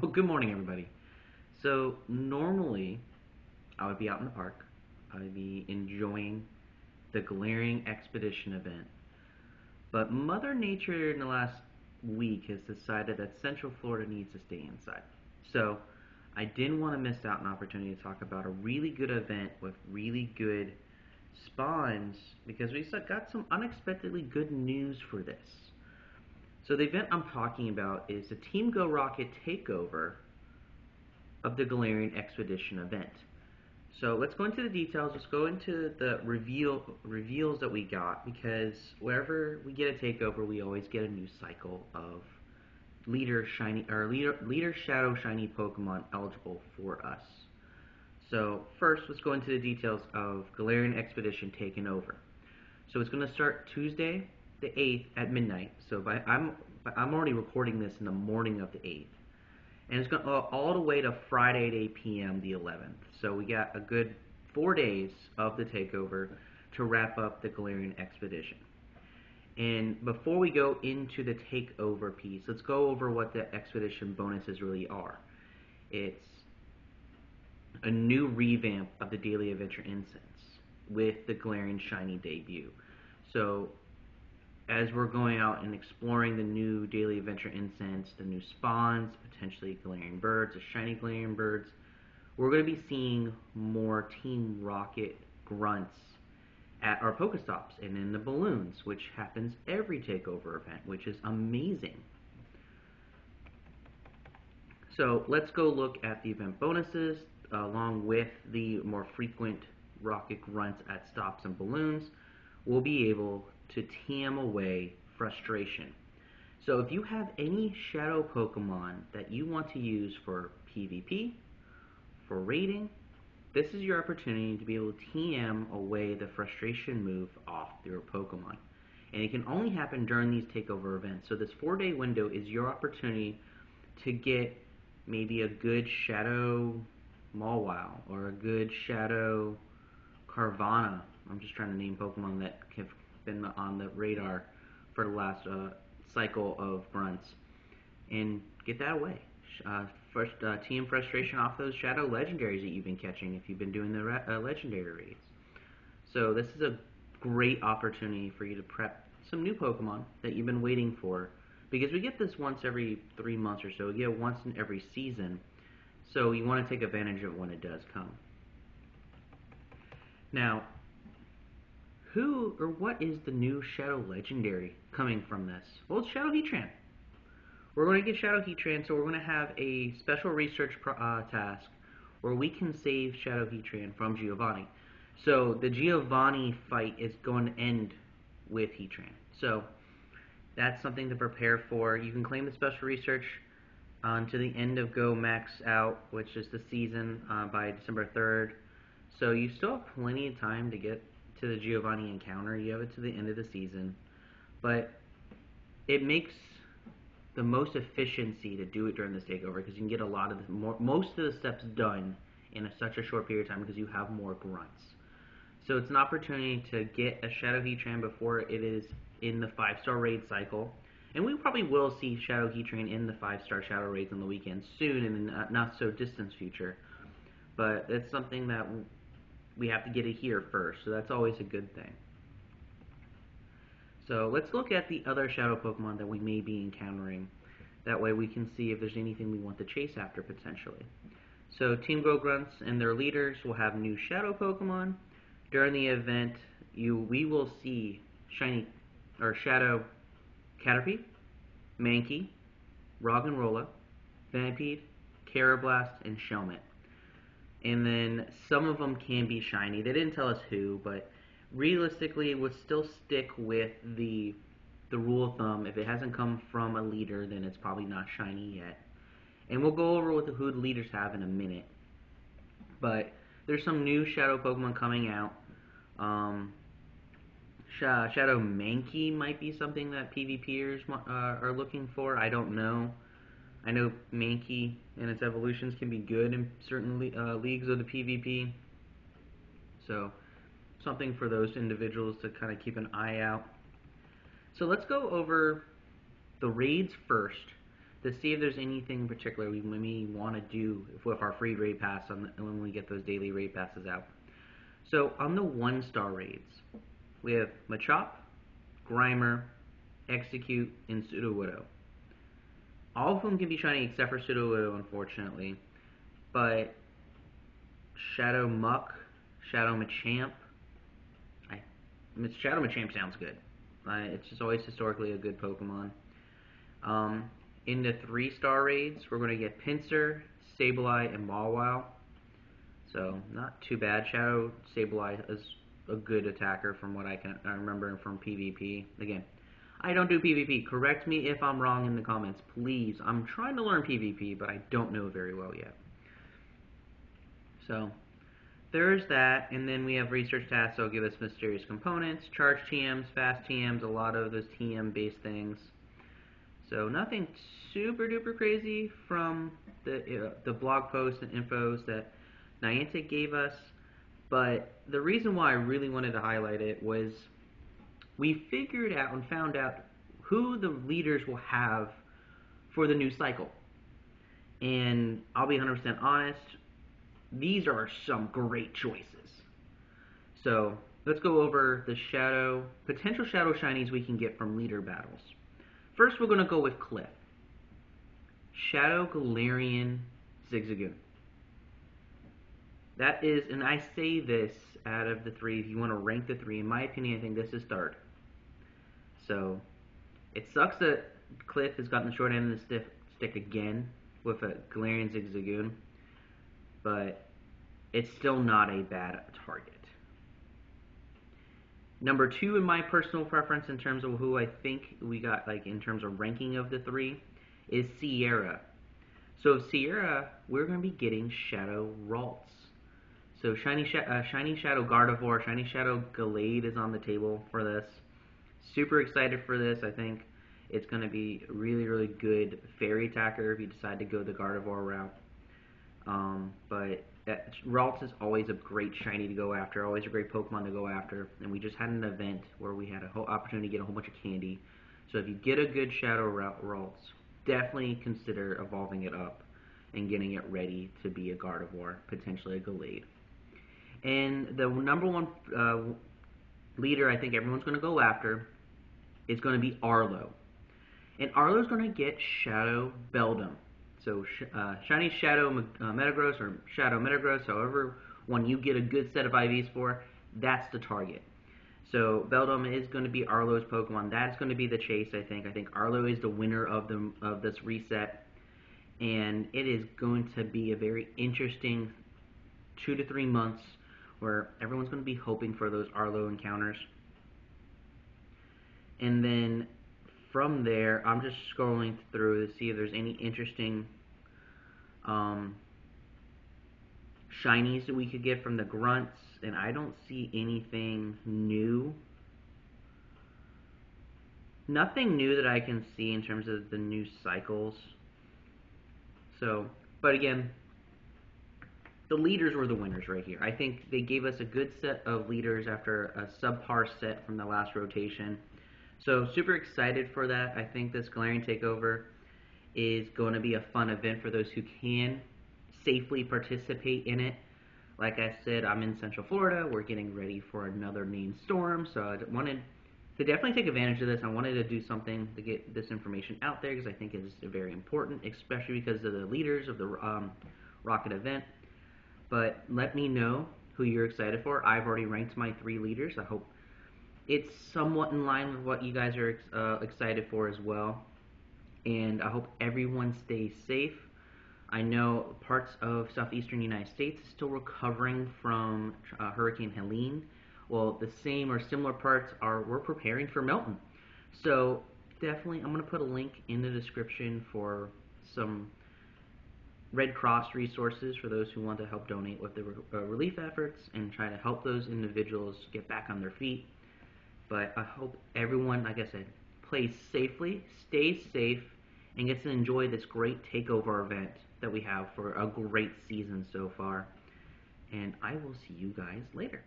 Well, good morning, everybody. So, normally, I would be out in the park. I would be enjoying the Galarian Expedition event. But Mother Nature in the last week has decided that Central Florida needs to stay inside. So, I didn't want to miss out an opportunity to talk about a really good event with really good spawns because we got some unexpectedly good news for this. So, the event I'm talking about is the Team Go Rocket Takeover of the Galarian Expedition event. So let's go into the details. Let's go into the reveals that we got, because wherever we get a takeover, we always get a new cycle of leader shadow shiny Pokemon eligible for us. So first, let's go into the details of Galarian Expedition Taken Over. So it's going to start Tuesday the 8th at midnight. So I'm already recording this in the morning of the 8th. And it's going all the way to Friday at 8 p.m. the 11th. So we got a good 4 days of the takeover to wrap up the Galarian Expedition. And before we go into the takeover piece, let's go over what the expedition bonuses really are. It's a new revamp of the Daily Adventure Incense with the Galarian Shiny debut. So as we're going out and exploring the new Daily Adventure Incense, the new spawns, potentially Galarian birds, the shiny Galarian birds, we're going to be seeing more Team Rocket grunts at our Pokestops and in the balloons, which happens every takeover event, which is amazing. So let's go look at the event bonuses, along with the more frequent Rocket grunts at stops and balloons. We'll be able to TM away frustration. So if you have any shadow Pokemon that you want to use for PvP, for raiding, this is your opportunity to be able to TM away the frustration move off your Pokemon. And it can only happen during these takeover events. So this 4-day window is your opportunity to get maybe a good shadow Mawile or a good shadow Carvana. I'm just trying to name Pokemon that have been on the radar for the last cycle of grunts, and get that away. First, TM frustration off those shadow legendaries that you've been catching if you've been doing the legendary raids. So this is a great opportunity for you to prep some new Pokemon that you've been waiting for, because we get this once every 3 months or so. We get it once in every season, so you want to take advantage of it when it does come. Now, who or what is the new Shadow Legendary coming from this? Well, it's Shadow Heatran. We're going to get Shadow Heatran, so we're going to have a special research task where we can save Shadow Heatran from Giovanni. So the Giovanni fight is going to end with Heatran. So that's something to prepare for. You can claim the special research to the end of Go Max Out, which is the season, by December 3rd. So you still have plenty of time to get to the Giovanni encounter. You have it to the end of the season, but it makes the most efficiency to do it during this takeover, because you can get a lot of most of the steps done in such a short period of time because you have more grunts. So it's an opportunity to get a Shadow Heatran before it is in the 5-star raid cycle, and we probably will see Shadow Heatran in the 5-star Shadow raids on the weekend soon in the not so distant future. But it's something that we have to get it here first, so that's always a good thing. So let's look at the other Shadow Pokemon that we may be encountering. That way we can see if there's anything we want to chase after potentially. So Team Go Grunts and their leaders will have new Shadow Pokemon. During the event, we will see Shiny or Shadow Caterpie, Mankey, Roggenrola, Venipede, Karrablast, and Shelmet. And then some of them can be shiny. They didn't tell us who, but realistically it would still stick with the rule of thumb. If it hasn't come from a leader, then it's probably not shiny yet. And we'll go over who the leaders have in a minute. But there's some new Shadow Pokemon coming out. Shadow Mankey might be something that PvPers are looking for. I don't know. I know Mankey and its evolutions can be good in certain leagues of the PvP. So something for those individuals to kind of keep an eye out. So let's go over the raids first, to see if there's anything in particular we maybe want to do with our free raid pass when we get those daily raid passes out. So on the 1-star raids, we have Machop, Grimer, Execute, and Sudowoodo. All of them can be shiny except for Sudowoodo, unfortunately. But Shadow Muck, Shadow Machamp. Shadow Machamp sounds good. It's just always historically a good Pokemon. In the 3-star raids, we're going to get Pinsir, Sableye, and Mawile. So, not too bad. Shadow Sableye is a good attacker from what I remember from PvP. Again, I don't do PvP. Correct me if I'm wrong in the comments, please. I'm trying to learn PvP, but I don't know very well yet. So, there's that, and then we have research tasks that'll give us mysterious components, charge TMs, fast TMs, a lot of those TM-based things. So nothing super duper crazy from the blog posts and infos that Niantic gave us, but the reason why I really wanted to highlight it was we figured out and found out who the leaders will have for the new cycle. And I'll be 100% honest, these are some great choices. So let's go over the potential shadow shinies we can get from leader battles. First, we're going to go with Cliff. Shadow Galarian Zigzagoon. That is, and I say this out of the 3, if you want to rank the 3, in my opinion, I think this is 3rd. So, it sucks that Cliff has gotten the short end of the stick again with a Galarian Zigzagoon, but it's still not a bad target. Number 2 in my personal preference in terms of who I think we got, like in terms of ranking of the 3, is Sierra. So Sierra, we're going to be getting Shadow Ralts. So Shiny Shadow Gardevoir, Shiny Shadow Gallade is on the table for this. Super excited for this. I think it's going to be a really, really good fairy attacker if you decide to go the Gardevoir route. But Ralts is always a great shiny to go after, always a great Pokemon to go after, and we just had an event where we had a whole opportunity to get a whole bunch of candy. So if you get a good Shadow Ralts, definitely consider evolving it up and getting it ready to be a Gardevoir, potentially a Gallade. And the number 1 leader I think everyone's going to go after is going to be Arlo. And Arlo's going to get Shadow Beldum. So Shiny Shadow Metagross or Shadow Metagross, however one you get a good set of IVs for, that's the target. So Beldum is going to be Arlo's Pokemon. That's going to be the chase, I think. I think Arlo is the winner of this reset. And it is going to be a very interesting 2 to 3 months where everyone's going to be hoping for those Arlo encounters. And then from there, I'm just scrolling through to see if there's any interesting shinies that we could get from the grunts, and I don't see anything new. Nothing new that I can see in terms of the new cycles. So, but again, the leaders were the winners right here. I think they gave us a good set of leaders after a subpar set from the last rotation. So super excited for that. I think this Galarian Takeover is going to be a fun event for those who can safely participate in it. Like I said, I'm in Central Florida. We're getting ready for another named storm, so I wanted to definitely take advantage of this. I wanted to do something to get this information out there because I think it's very important, especially because of the leaders of the Rocket event. But let me know who you're excited for. I've already ranked my 3 leaders. I hope it's somewhat in line with what you guys are excited for as well. And I hope everyone stays safe. I know parts of southeastern United States is still recovering from Hurricane Helene. Well, the same or similar parts we're preparing for Milton. So definitely, I'm going to put a link in the description for some Red Cross resources for those who want to help donate with the relief efforts and try to help those individuals get back on their feet. But I hope everyone, like I said, plays safely, stays safe, and gets to enjoy this great takeover event that we have for a great season so far. And I will see you guys later.